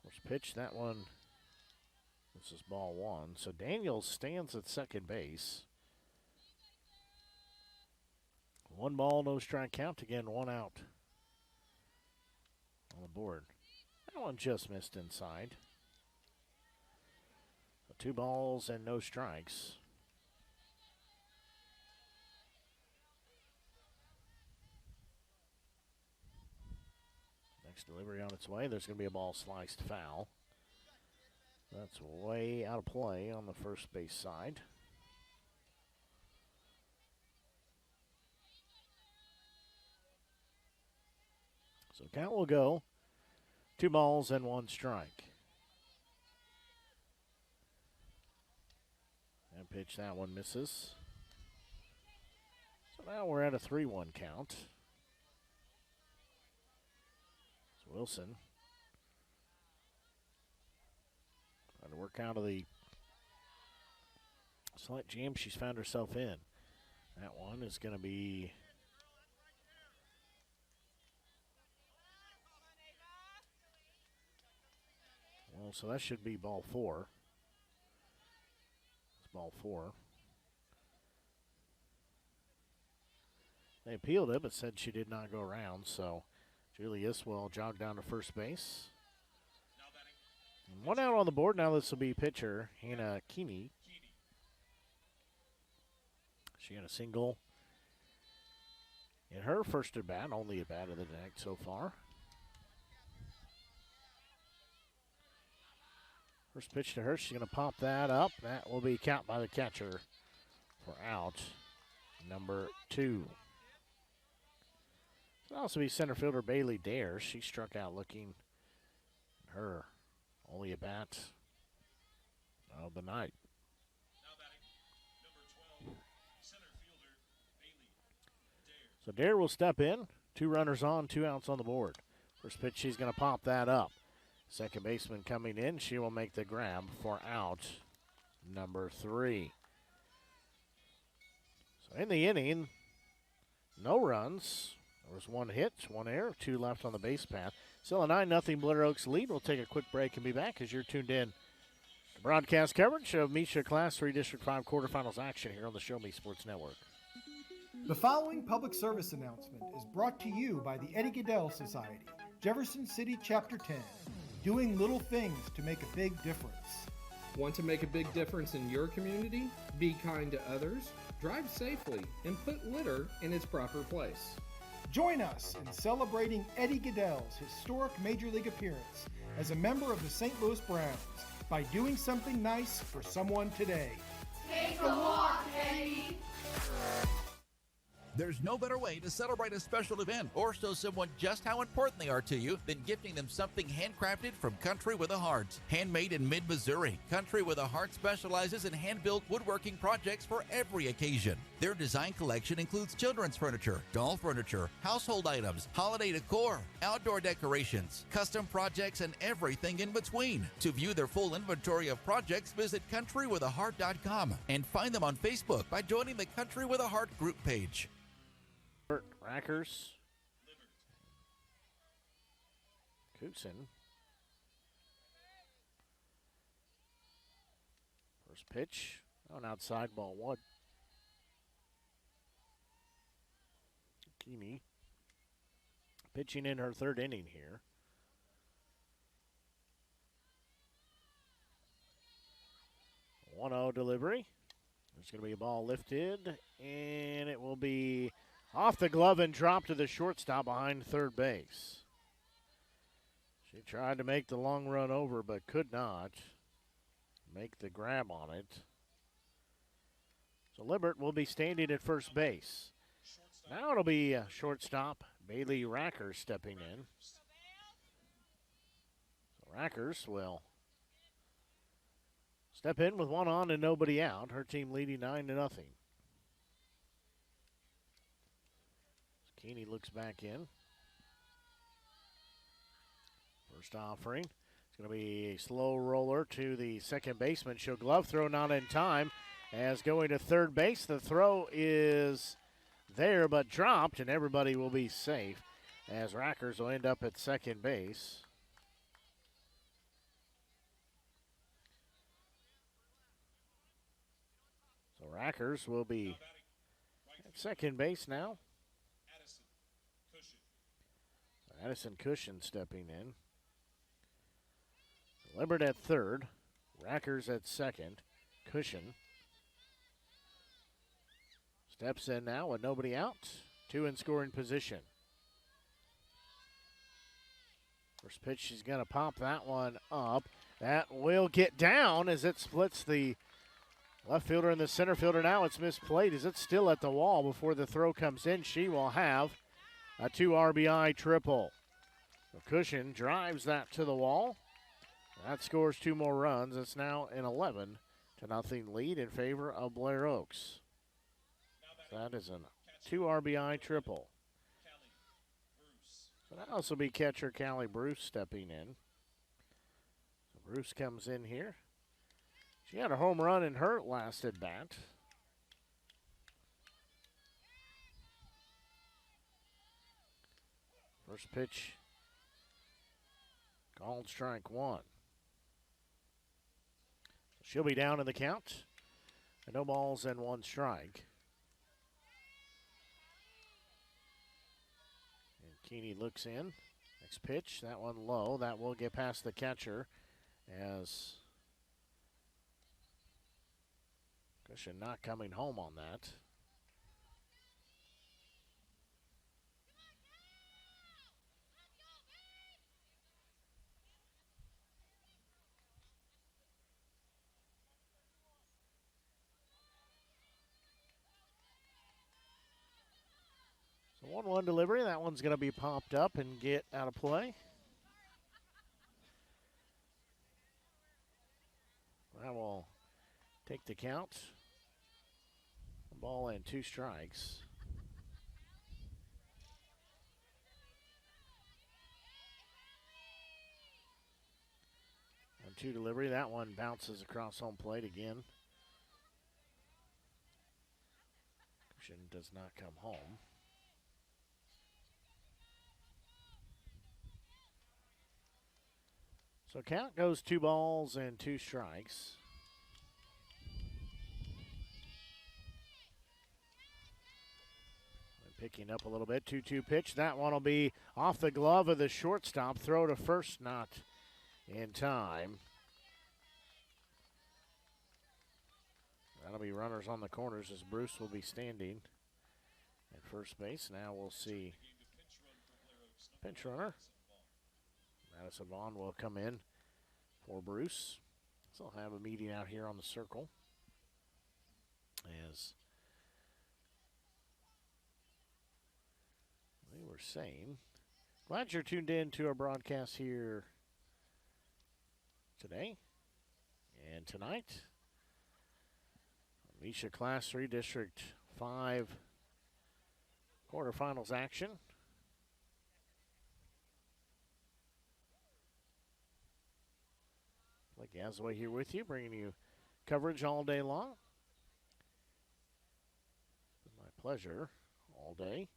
First pitch, that one. This is ball one. So Daniels stands at second base. 1 ball, no strike count. Again, 1 out on the board. That one just missed inside. So 2 balls and no strikes. Next delivery on its way. There's going to be a ball sliced foul. That's way out of play on the first base side. So count will go 2 balls and 1 strike. And pitch, that one misses. So now we're at a 3-1 count. It's Wilson trying to work out of the slight jam she's found herself in. That one is going to be well, so that should be ball 4. It's ball 4. They appealed it, but said she did not go around, so Julie Iswell jogged down to first base. And 1 out on the board. Now this will be pitcher Hannah Keeney. She had a single in her first at bat, only at bat of the night so far. First pitch to her, she's going to pop that up. That will be count by the catcher for out number 2. It'll also be center fielder Bailey Dare. She struck out looking her only at bat of the night. Now batting, number 12, center fielder Bailey Dare. So Dare will step in. 2 runners on, 2 outs on the board. First pitch, she's going to pop that up. Second baseman coming in. She will make the grab for out number 3. So in the inning, no runs. There was 1 hit, 1 error, 2 left on the base path. Still a 9-0 Blair Oaks lead. We'll take a quick break and be back as you're tuned in to broadcast coverage of MSHSAA Class 3 District 5 quarterfinals action here on the Show Me Sports Network. The following public service announcement is brought to you by the Eddie Gaedel Society, Jefferson City Chapter 10, doing little things to make a big difference. Want to make a big difference in your community? Be kind to others, drive safely, and put litter in its proper place. Join us in celebrating Eddie Gaedel's historic Major League appearance as a member of the St. Louis Browns by doing something nice for someone today. Take a walk, Eddie. There's no better way to celebrate a special event or show someone just how important they are to you than gifting them something handcrafted from Country with a Heart. Handmade in mid-Missouri, Country with a Heart specializes in hand-built woodworking projects for every occasion. Their design collection includes children's furniture, doll furniture, household items, holiday decor, outdoor decorations, custom projects, and everything in between. To view their full inventory of projects, visit countrywithaheart.com and find them on Facebook by joining the Country with a Heart group page. Rackers. Cootson. First pitch on outside, ball 1. Keeney pitching in her 3rd inning here. One 1-0 delivery. There's going to be a ball lifted, and it will be off the glove and dropped to the shortstop behind third base. She tried to make the long run over, but could not make the grab on it. So Libert will be standing at first base. Now it'll be a shortstop, Bailey Rackers, stepping in. So Rackers will step in with 1 on and nobody out. Her team leading 9-0. Keeney looks back in. First offering. It's going to be a slow roller to the second baseman. She'll glove throw, not in time. As going to third base, the throw is there but dropped, and everybody will be safe as Rackers will end up at second base. Rackers will be at second base now. Addison Cushion stepping in. Limbert at third. Rackers at second. Cushion steps in now with nobody out. 2 in scoring position. First pitch, she's going to pop that one up. That will get down as it splits the left fielder and the center fielder. Now it's misplayed as it's still at the wall before the throw comes in. She will have a 2 RBI triple. So Cushion drives that to the wall. That scores 2 more runs. It's now an 11-0 lead in favor of Blair Oaks. That is a 2 RBI triple. So now this will be catcher Callie Bruce stepping in. So Bruce comes in here. She had a home run in her last at bat. First pitch, called strike 1. She'll be down in the count. And no balls and 1 strike. And Keeney looks in. Next pitch, that one low. That will get past the catcher as Cushion not coming home on that. So 1-1 delivery. That one's going to be popped up and get out of play. That will take the count. Ball and 2 strikes. And 2 delivery. That one bounces across home plate again. Cushion does not come home. So count goes 2 balls and 2 strikes. And picking up a little bit, 2-2 pitch. That one will be off the glove of the shortstop. Throw to first, not in time. That'll be runners on the corners as Bruce will be standing at first base. Now we'll see pinch runner. Madison Vaughn will come in for Bruce. So they'll have a meeting out here on the circle. As we were saying, glad you're tuned in to our broadcast here today and tonight. Misha Class 3 District 5 quarterfinals action. Like Gasaway here with you, bringing you coverage all day long. It's my pleasure all day.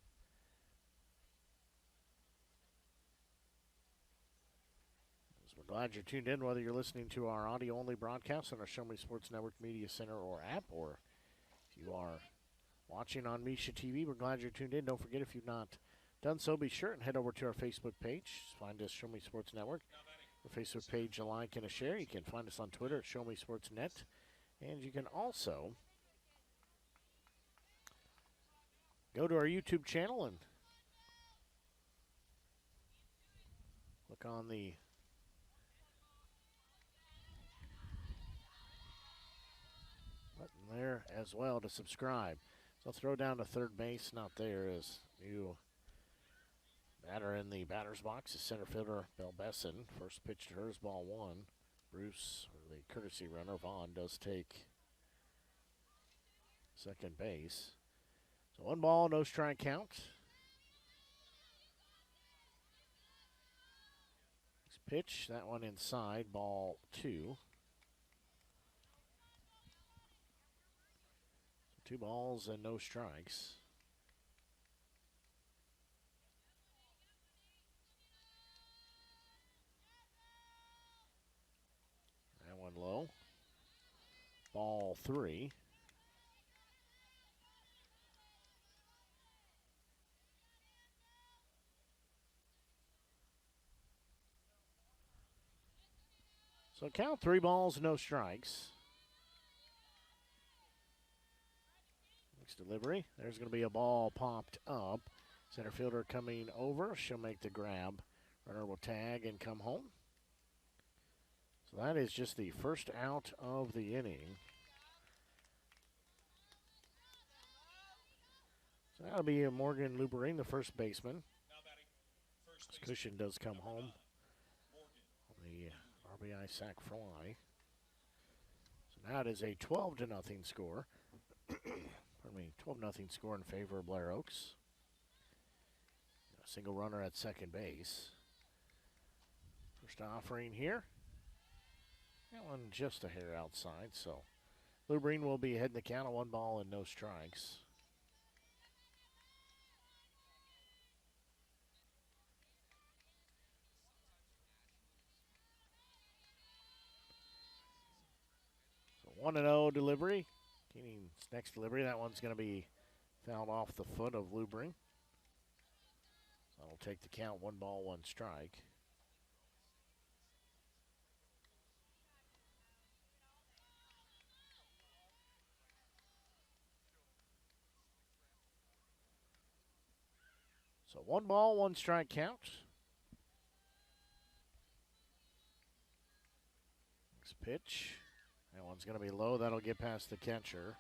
We're glad you're tuned in, whether you're listening to our audio-only broadcast on our Show Me Sports Network Media Center or app, or if you are watching on Misha TV, we're glad you're tuned in. Don't forget, if you've not done so, be sure and head over to our Facebook page. Find us, Show Me Sports Network. Our Facebook page, a like and a share. You can find us on Twitter at Show Me Sports Net. And you can also go to our YouTube channel and look on the button there as well to subscribe. So throw down to third base, not there, as you batter in the batter's box is center fielder Belle Besson. First pitch to her is ball 1. Bruce, or the courtesy runner, Vaughn, does take second base. So 1 ball, no strike count. Next pitch, that one inside, ball 2. 2 balls and no strikes. That one low. Ball 3. So count 3 balls, no strikes. Next delivery. There's going to be a ball popped up. Center fielder coming over. She'll make the grab. Runner will tag and come home. So that is just the first out of the inning. So that'll be Morgan Luberine, the first baseman. This Cushion does come home on the RBI sac fly. So now it is a 12-0 score. Pardon me, 12-0 score in favor of Blair Oaks. A single runner at second base. First offering here. That one just a hair outside, so Luberine will be heading the count of 1 ball and no strikes. So 1-0 delivery. Keening's next delivery, that one's going to be fouled off the foot of Luberine. So that'll take the count 1 ball, 1 strike. So 1 ball, 1 strike count. Next pitch. That one's going to be low. That'll get past the catcher.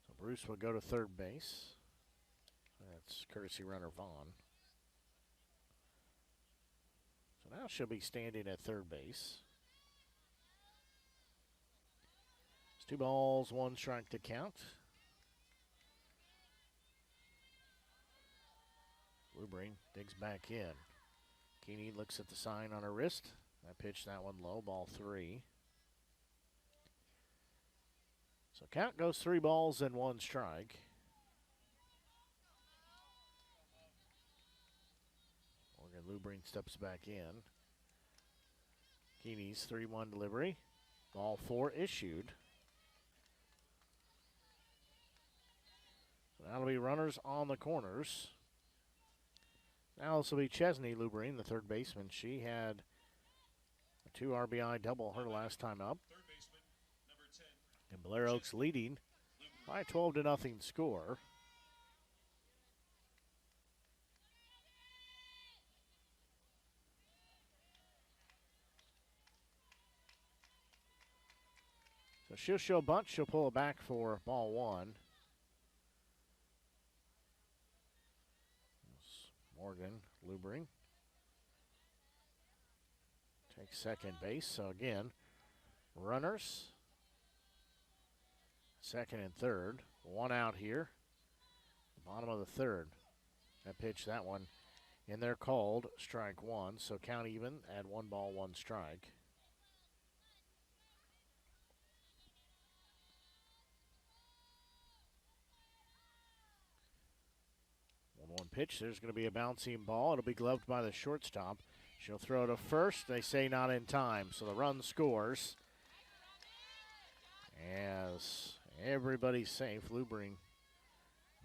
So Bruce will go to third base. That's courtesy runner Vaughn. So now she'll be standing at third base. It's 2 balls, 1 strike to count. Luberine digs back in. Keeney looks at the sign on her wrist. I pitched that one low, ball 3. So count goes 3 balls and 1 strike. Morgan Luberine steps back in. Keeney's 3-1 delivery. Ball 4 issued. So that'll be runners on the corners. Now this will be Chesney Luberine, the third baseman. She had a 2 RBI double her last time up. And Blair Oaks leading by a 12-0 score. So she'll show a bunt. She'll pull it back for ball 1. Morgan Luberine takes second base. So again, runners, second and third. 1 out here. Bottom of the third. That pitch, that one in there called strike 1. So count even at 1 ball, 1 strike. One pitch. There's going to be a bouncing ball. It'll be gloved by the shortstop. She'll throw to first. They say not in time. So the run scores. As everybody's safe, Luberine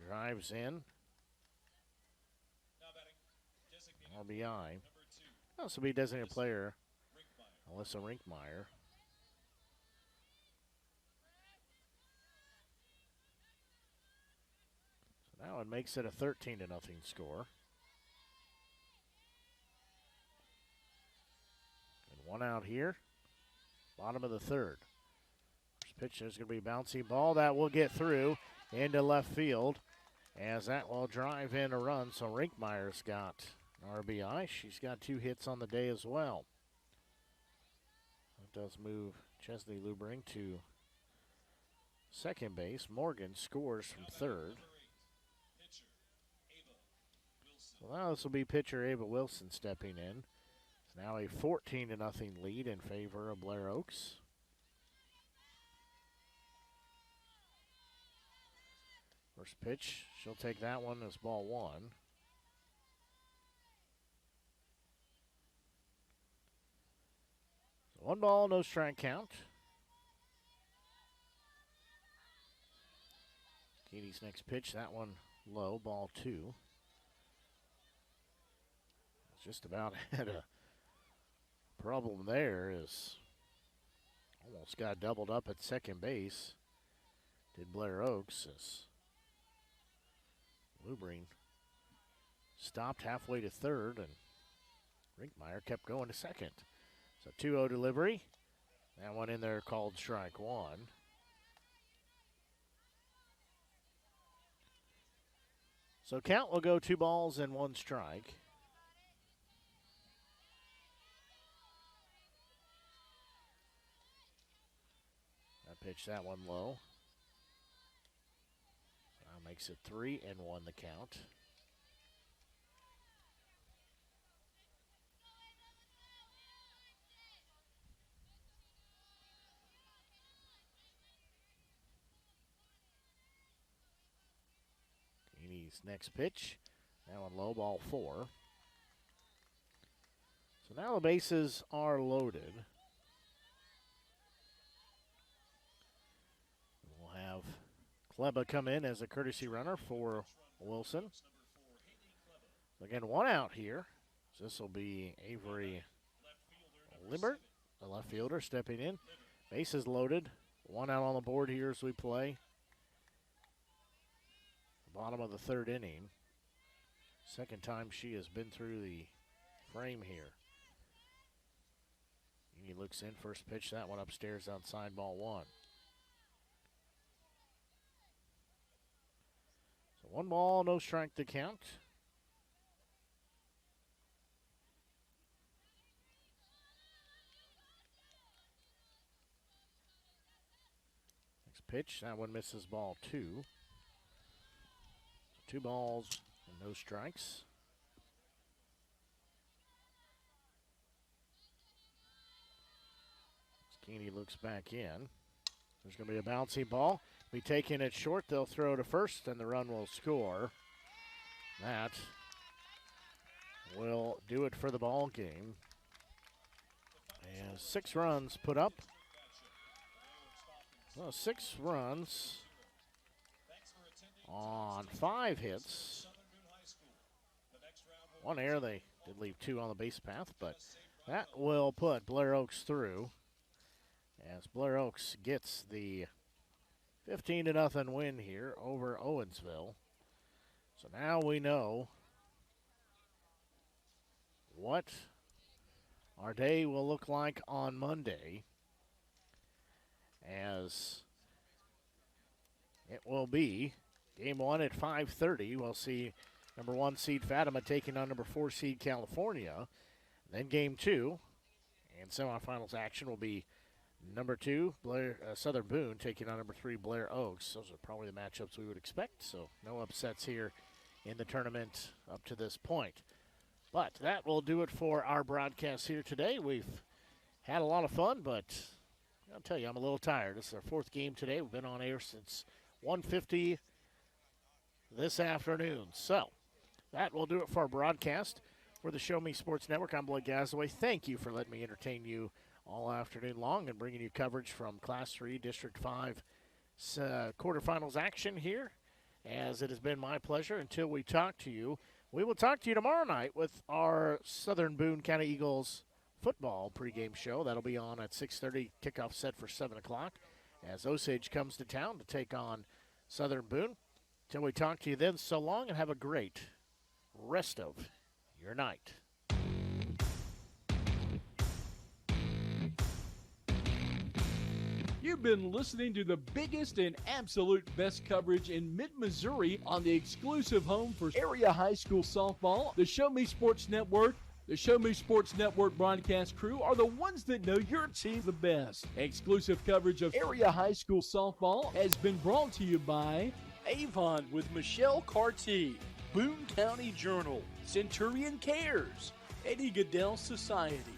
drives in. RBI. This will be designated player, Alyssa Rinkmeyer. Now it makes it a 13-0 score. And 1 out here. Bottom of the third. First pitch, there's going to be a bouncy ball that will get through into left field. As that will drive in a run. So Rinkmeyer's got an RBI. She's got 2 hits on the day as well. That does move Chesney Luberine to second base. Morgan scores from third. So now this will be pitcher Ava Wilson stepping in. It's now a 14-0 lead in favor of Blair Oaks. First pitch, she'll take that one as ball 1. So 1 ball, no strike count. Katie's next pitch, that one low, ball 2. Just about had a Problem there is almost got doubled up at second base. Did Blair Oaks as Lubrine stopped halfway to third, and Rinkmeyer kept going to second. So 2-0 delivery. That one in there called strike one. So count will go 2 balls and 1 strike. I pitched that one low. Now makes it 3-1 the count. Keeney's next pitch. That one low, ball 4. So now the bases are loaded. We'll have Kleba come in as a courtesy runner for Wilson. Again, 1 out here. So this will be Avery Libert, the left fielder, stepping in. Bases loaded. 1 out on the board here as we play. Bottom of the 3rd inning. Second time she has been through the frame here. He looks in, first pitch, that one upstairs outside, ball 1. So 1 ball, no strike to count. Next pitch, that one misses, ball 2. 2 balls and no strikes. Keeney looks back in. There's going to be a bouncy ball. Be taking it short. They'll throw to first, and the run will score. That will do it for the ball game. And 6 runs put up. Well, 6 runs on 5 hits. 1 error. They did leave 2 on the base path, but that will put Blair Oaks through as Blair Oaks gets the 15-0 win here over Owensville. So now we know what our day will look like on Monday, as it will be game 1 at 5:30. We'll see number 1 seed Fatima taking on number 4 seed California. Then game 2 and semifinals action will be number 2 Blair Southern Boone taking on number 3 Blair Oaks. Those are probably the matchups we would expect, so no upsets here in the tournament up to this point. But that will do it for our broadcast here today. We've had a lot of fun, but I'll tell you, I'm a little tired. This is our 4th game today. We've been on air since 1:50 this afternoon. So that will do it for our broadcast for the Show Me Sports Network. I'm Blake Gazaway. Thank you for letting me entertain you all afternoon long and bringing you coverage from Class 3 District 5 quarterfinals action here, as it has been my pleasure. Until we talk to you, we will talk to you tomorrow night with our Southern Boone County Eagles football pregame show. That'll be on at 6:30, kickoff set for 7 o'clock, as Osage comes to town to take on Southern Boone. Till we talk to you then, so long and have a great rest of your night. You've been listening to the biggest and absolute best coverage in mid-Missouri on the exclusive home for area high school softball. The Show Me Sports Network. The Show Me Sports Network broadcast crew are the ones that know your team the best. Exclusive coverage of area high school softball has been brought to you by Avon with Michelle Carty, Boone County Journal, Centurion Cares, Eddie Goodell Society,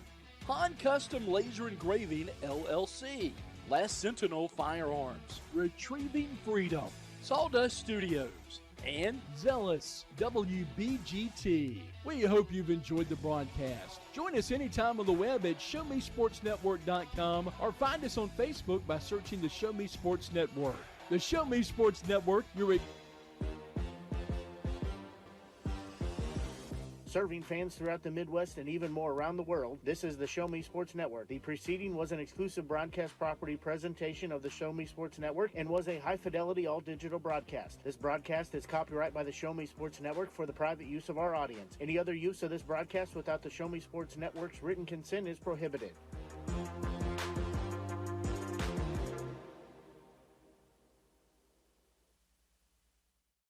Han Custom Laser Engraving LLC, Last Sentinel Firearms, Retrieving Freedom, Sawdust Studios, and Zealous WBGT. We hope you've enjoyed the broadcast. Join us anytime on the web at ShowMeSportsNetwork.com or find us on Facebook by searching the Show Me Sports Network. The Show Me Sports Network, Serving fans throughout the Midwest and even more around the world, this is the Show Me Sports Network. The preceding was an exclusive broadcast property presentation of the Show Me Sports Network and was a high-fidelity all-digital broadcast. This broadcast is copyright by the Show Me Sports Network for the private use of our audience. Any other use of this broadcast without the Show Me Sports Network's written consent is prohibited.